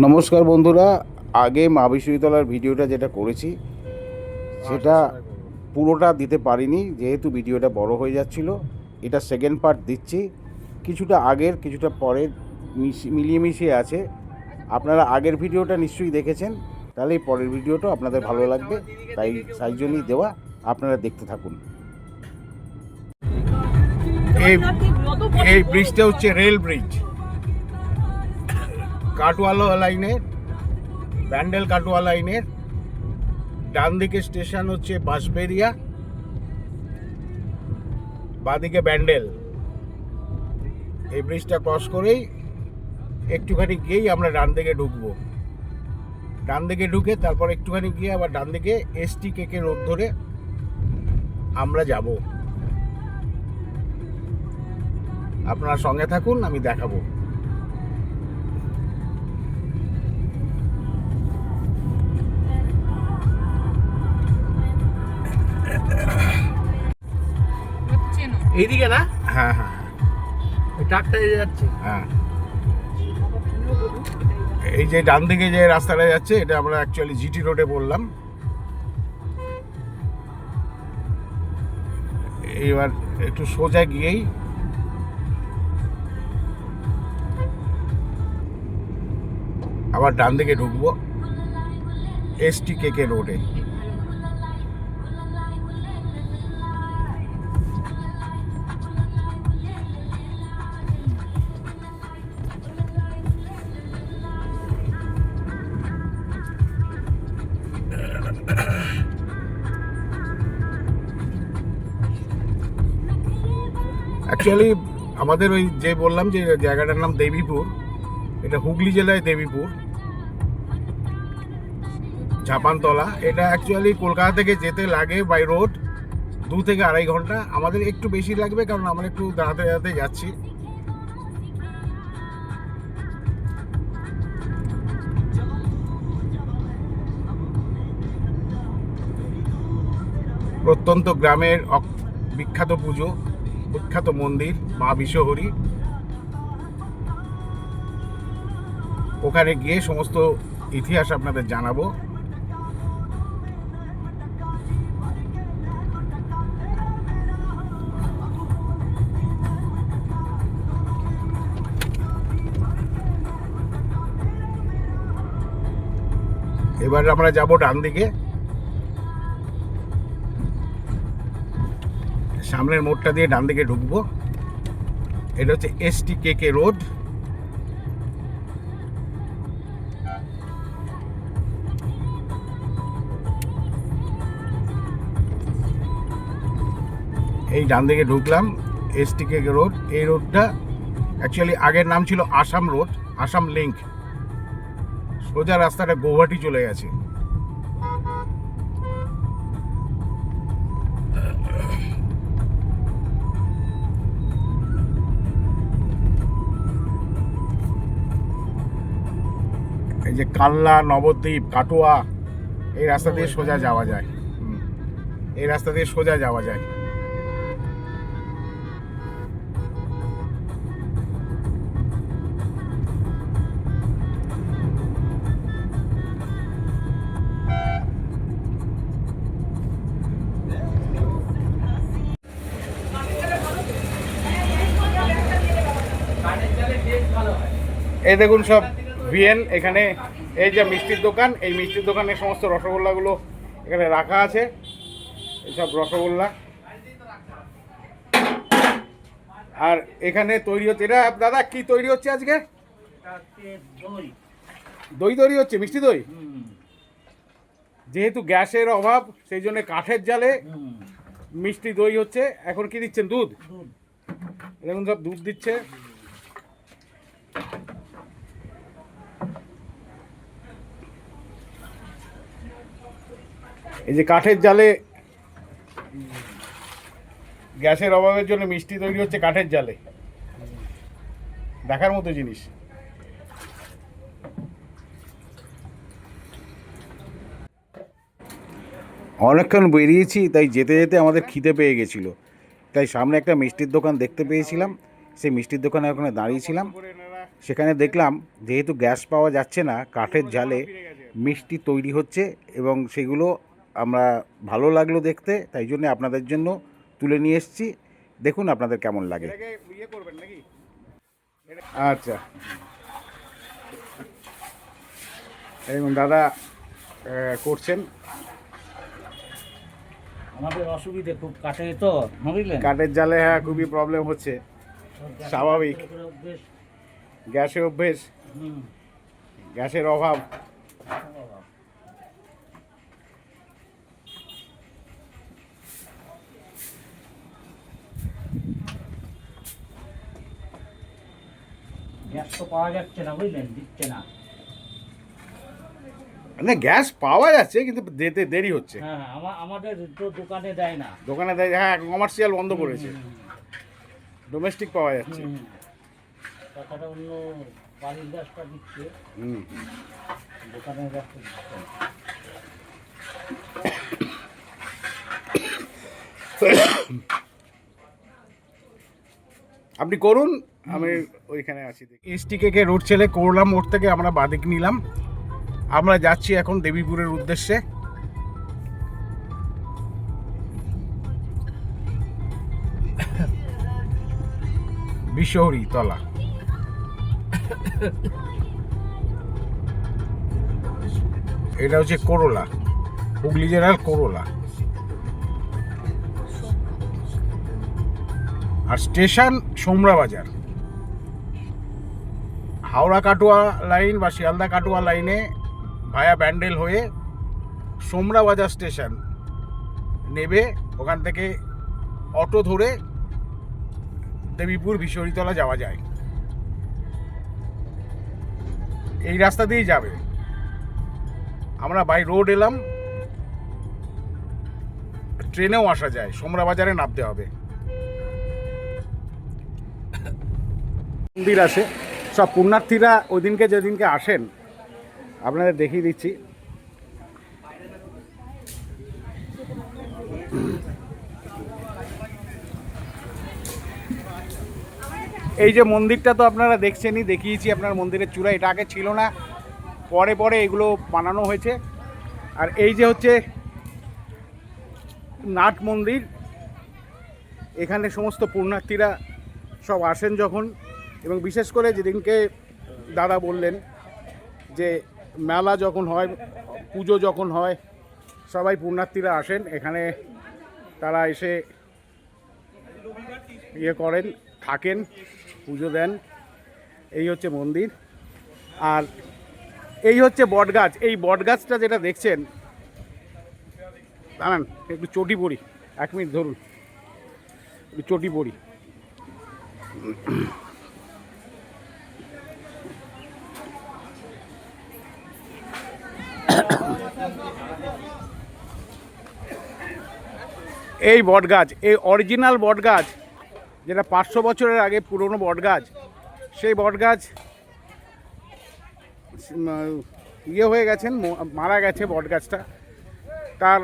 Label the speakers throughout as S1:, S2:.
S1: নমস্কার বন্ধুরা, আগে মা বিশ্ববিদ্যালয়ের ভিডিওটা যেটা করেছি সেটা পুরোটা দিতে পারিনি, যেহেতু ভিডিওটা বড় হয়ে যাচ্ছিল। এটা সেকেন্ড পার্ট দিচ্ছি, কিছুটা আগের কিছুটা পরের মিলিয়ে মিশিয়ে আছে। আপনারা আগের ভিডিওটা নিশ্চয়ই দেখেছেন, তাহলে এই পরের ভিডিওটা আপনাদের ভালো লাগবে, তাই জন্যই দেওয়া। আপনারা দেখতে থাকুন। এই ব্রিজটা হচ্ছে রেল ব্রিজ, কাটোয়ালা লাইনের, ব্যান্ডেল কাটোয়া লাইনের। ডান দিকে স্টেশন হচ্ছে বাঁশবেড়িয়া, বাঁদিকে ব্যান্ডেল। এই ব্রিজটা ক্রস করেই একটুখানি গিয়েই আমরা ডান দিকে ঢুকবো। ডান দিকে ঢুকে তারপর একটুখানি গিয়ে আবার ডান দিকে STKK রোড ধরে আমরা যাব। আপনারা সঙ্গে থাকুন, আমি দেখাবো।
S2: এইদিকে না?
S1: হ্যাঁ হ্যাঁ
S2: ট্রাকটা যাচ্ছে।
S1: হ্যাঁ, এই যে ডান দিকে যে রাস্তাটা যাচ্ছে, এটা আমরা অ্যাকচুয়ালি GT রোডে বললাম। এবার একটু সোজা গিয়েই আবার ডান দিকে ঢুকবো STKK রোডে। অ্যাকচুয়ালি আমাদের ওই যে বললাম যে জায়গাটার নাম দেবীপুর, এটা হুগলি জেলায় দেবীপুর, ঝাপানতলা। এটা অ্যাকচুয়ালি কলকাতা থেকে যেতে লাগে বাই রোড 2 থেকে 2.5 ঘন্টা। আমাদের একটু বেশি লাগবে, কারণ আমরা একটু দাঁড়াতে দাঁড়াতে যাচ্ছি। প্রত্যন্ত গ্রামের বিখ্যাত পুজো, বিখ্যাত মন্দির মা বিশ্বহরি। ওখানে গিয়ে সমস্ত ইতিহাস আপনাদের জানাবো। এবার আমরা যাব ডান দিকে, সামনের মোড়টা দিয়ে ডান দিকে ঢুকবো। এটা হচ্ছে STKK রোড। এই ডান দিকে ঢুকলাম, STKK রোড। এই রোডটা অ্যাকচুয়ালি আগের নাম ছিল আসাম রোড, আসাম লিঙ্ক। সোজা রাস্তাটা গৌহাটি চলে গেছে। এই যে কাল্লা, নবদ্বীপ, কাটোয়া, এই রাস্তা দিয়ে সোজা যাওয়া যায়। এই রাস্তা দিয়ে সোজা যাওয়া যায়। এই দেখুন সব VN এখানে। এই যে মিষ্টির দোকান, এই মিষ্টির দোকানে সমস্ত রসগোল্লাগুলো এখানে রাখা আছে। এইসব রসগোল্লা আর এখানে তৈরি হচ্ছে। এটা দাদা কি তৈরি হচ্ছে আজকে? দই তৈরি হচ্ছে, মিষ্টি দই। যেহেতু গ্যাসের অভাব, সেই জন্য কাঠের জালে মিষ্টি দই হচ্ছে। এখন কি দিচ্ছেন? দুধ। দেখুন সব দুধ দিচ্ছে। এই যে কাঠের জালে, গ্যাসের অভাবের জন্য মিষ্টি তৈরি হচ্ছে কাঠের জালে। দেখার মতো জিনিস। অনেকক্ষণ বেরিয়েছি, তাই যেতে যেতে আমাদের খিদে পেয়ে গেছিলো। তাই সামনে একটা মিষ্টির দোকান দেখতে পেয়েছিলাম, সেই মিষ্টির দোকানে ওখানে দাঁড়িয়েছিলাম। সেখানে দেখলাম যেহেতু গ্যাস পাওয়া যাচ্ছে না, কাঠের জালে মিষ্টি তৈরি হচ্ছে এবং সেগুলো আমরা ভালো লাগলো দেখতে, তাই জন্য আপনাদের জন্য তুলে নিয়ে এসেছি। দেখুন আপনাদের কেমন লাগে। আচ্ছা, এবং দাদা করছেন।
S3: আমাদের অসুবিধে খুব কাটে তো, বুঝলেন?
S1: কাঠের জালে হ্যাঁ খুবই প্রবলেম হচ্ছে, স্বাভাবিক।
S3: অভ্যেস।
S1: গ্যাসে অভ্যেস,
S3: হুম।
S1: গ্যাসের অভাব।
S3: গ্যাস তো পাওয়া যাচ্ছে না, বুঝলেন, দিচ্ছে না।
S1: না, গ্যাস পাওয়া যাচ্ছে কিন্তু দিতে দেরি হচ্ছে।
S3: হ্যাঁ, আমাদের তো দোকানে দেয় না।
S1: দোকানে দেয়, হ্যাঁ কমার্শিয়াল বন্ধ করেছে, ডোমেস্টিক পাওয়া যাচ্ছে।
S3: তাছাড়া অন্য বাড়ির গ্যাসটা দিচ্ছে,
S1: হুম।
S3: দোকানের গ্যাসটা দিচ্ছে না।
S1: আপনি করুন, আমি ওইখানে আছি। এসটিকে রোড ছেলে করলাম, মোড় থেকে আমরা বাদিক নিলাম। আমরা যাচ্ছি এখন দেবীপুরের উদ্দেশ্যে। বিশহরি তলা। এটা হচ্ছে করোলা, হুগলি জেলার করোলা। আর স্টেশন সোমরা বাজার। হাওড়া কাটোয়া লাইন বা শিয়ালদা কাটোয়া লাইনে ভায়া ব্যান্ডেল হয়ে সোমরা বাজার স্টেশন নেবে, ওখান থেকে অটো ধরে দেবীপুর বিশ্বহরিতলা যাওয়া যায়। এই রাস্তা দিয়েই যাবে। আমরা বাই রোড এলাম, ট্রেনেও আসা যায়, সোমরা বাজারে নামতে হবে। মন্দির আছে, সব পুণ্যার্থীরা ওই দিনকে যেদিনকে আসেন আপনাদের দেখিয়ে দিচ্ছি। এই যে মন্দিরটা তো আপনারা দেখছেনই, দেখিয়েছি আপনার মন্দিরের চূড়া। এটা আগে ছিল না, পরে পরে এগুলো বানানো হয়েছে। আর এই যে হচ্ছে নাট মন্দির, এখানে সমস্ত পুণ্যার্থীরা সব আসেন যখন, এবং বিশেষ করে যেদিনকে দাদা বললেন যে মেলা যখন হয়, পুজো যখন হয়, সবাই পুণ্যার্থীরা আসেন এখানে, তারা এসে ইয়ে করেন, থাকেন, পুজো দেন। এই হচ্ছে মন্দির। আর এই হচ্ছে বটগাছ। এই বটগাছটা যেটা দেখছেন, দাঁড়ান একটু চটি পড়ি, 1 মিনিট ধরুন, একটু চটি পড়ি। এই বটগাছ, এই অরিজিনাল বটগাছ, যেটা 500 বছরের আগে পুরনো বটগাছ, সেই বটগাছ ইয়ে হয়ে গেছেন, মারা গেছে বটগাছটা। তার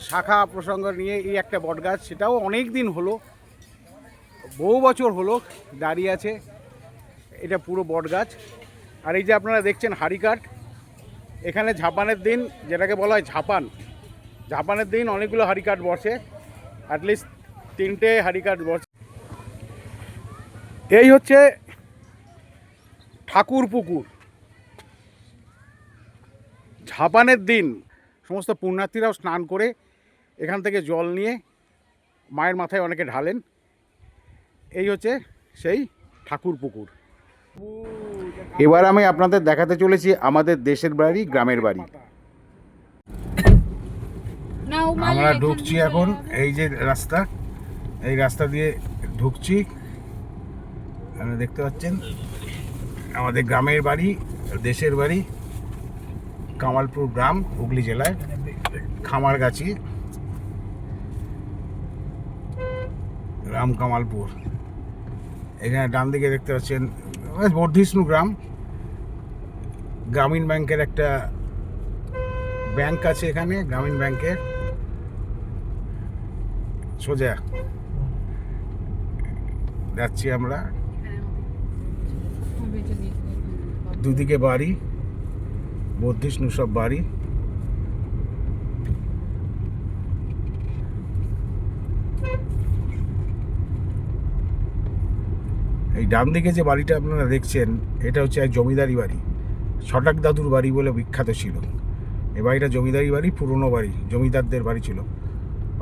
S1: শাখা প্রসঙ্গ নিয়ে এই একটা বটগাছ, সেটাও অনেক দিন হলো, বহু বছর হলো দাঁড়িয়ে আছে। এটা পুরো বটগাছ। আর এই যে আপনারা দেখছেন হাড়িকাঠ, এখানে ঝাপানের দিন, যেটাকে বলা হয় ঝাপানের দিন অনেকগুলো হাড়িকাঠ বসে, অ্যাটলিস্ট 3টে হাড়িকাঠ বসে। এই হচ্ছে ঠাকুর পুকুর। ঝাপানের দিন সমস্ত পুণ্যার্থীরাও স্নান করে এখান থেকে জল নিয়ে মায়ের মাথায় অনেকে ঢালেন। এই হচ্ছে সেই ঠাকুর পুকুর। এবার আমি আপনাদের দেখাতে চলেছি আমাদের দেশের বাড়ি, গ্রামের বাড়ি। আমরা ঢুকছি এখন, এই যে রাস্তা, এই রাস্তা দিয়ে ঢুকছি। আপনারা দেখতে পাচ্ছেন আমাদের গ্রামের বাড়ি, দেশের বাড়ি, কামালপুর গ্রাম, হুগলি জেলায় খামারগাছি, গ্রাম কামালপুর। এখানে ডান দিকে দেখতে পাচ্ছেন বর্ধিষ্ণু গ্রাম। গ্রামীণ ব্যাংকের একটা ব্যাংক আছে এখানে, গ্রামীণ ব্যাংকের সোজা যাচ্ছি আমরা।
S4: বেঁচে দিয়েছে।
S1: দুদিকে বাড়ি, বর্ধিষ্ণু সব বাড়ি। এই ডান দিকে যে বাড়িটা আপনারা দেখছেন, এটা হচ্ছে এক জমিদারি বাড়ি, ছটাক দাদুর বাড়ি বলে বিখ্যাত ছিল। এ বাড়িটা জমিদারি বাড়ি, পুরনো বাড়ি, জমিদারদের বাড়ি ছিল,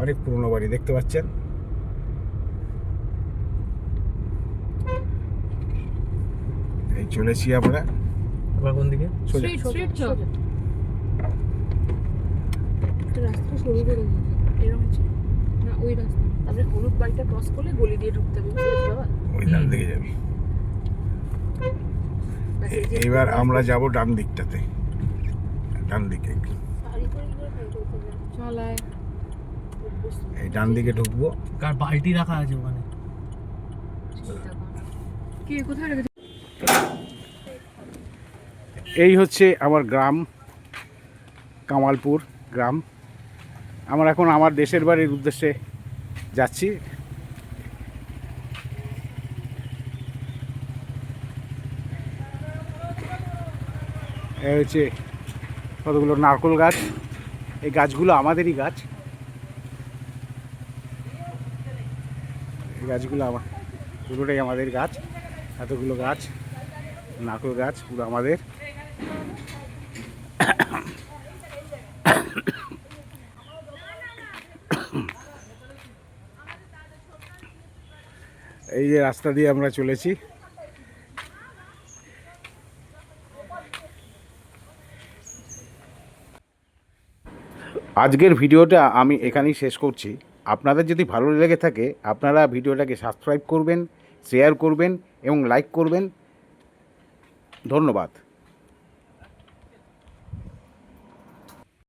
S1: অনেক পুরনো বাড়ি দেখতে পাচ্ছেন। এই চলেছি আমরা
S2: আবার কোন দিকে?
S1: সোজা।
S4: স্ট্রিট চল। রাস্তা সরু করে দিয়েছে এরকম হচ্ছে না, ওই রাস্তা তারপরে হলুদ বাড়িটা ক্রস করলে গলি দিয়ে ঢুকতে হবে, বুঝেছো বাবা?
S1: ওই ডান দিকে যাবি।
S4: ব্যাস এই যে
S1: এইবার আমরা যাব ডান দিকটাতে, ডান দিকে।
S4: শাড়ি পরে কি করে খাই করতে যাবে? চল আয়।
S1: এই ডান দিকে ঢুকবো।
S2: কার বালতি রাখা আছে ওখানে?
S4: কে কোথায় রেখেছে?
S1: এই হচ্ছে আমার গ্রাম, কামালপুর গ্রাম। আমরা এখন আমার দেশের বাড়ির উদ্দেশ্যে যাচ্ছি। এই হচ্ছে কতগুলো নারকেল গাছ, এই গাছগুলো আমাদেরই গাছ, এই গাছগুলো আমার পুরোটাই আমাদের গাছ, এতগুলো গাছ নারকেল গাছ পুরো আমাদের। এই যে রাস্তা দিয়ে আমরা চলেছি। আজকের ভিডিওটা আমি এখানেই শেষ করছি। আপনাদের যদি ভালো লেগে থাকে আপনারা ভিডিওটাকে সাবস্ক্রাইব করবেন, শেয়ার করবেন এবং লাইক করবেন। ধন্যবাদ।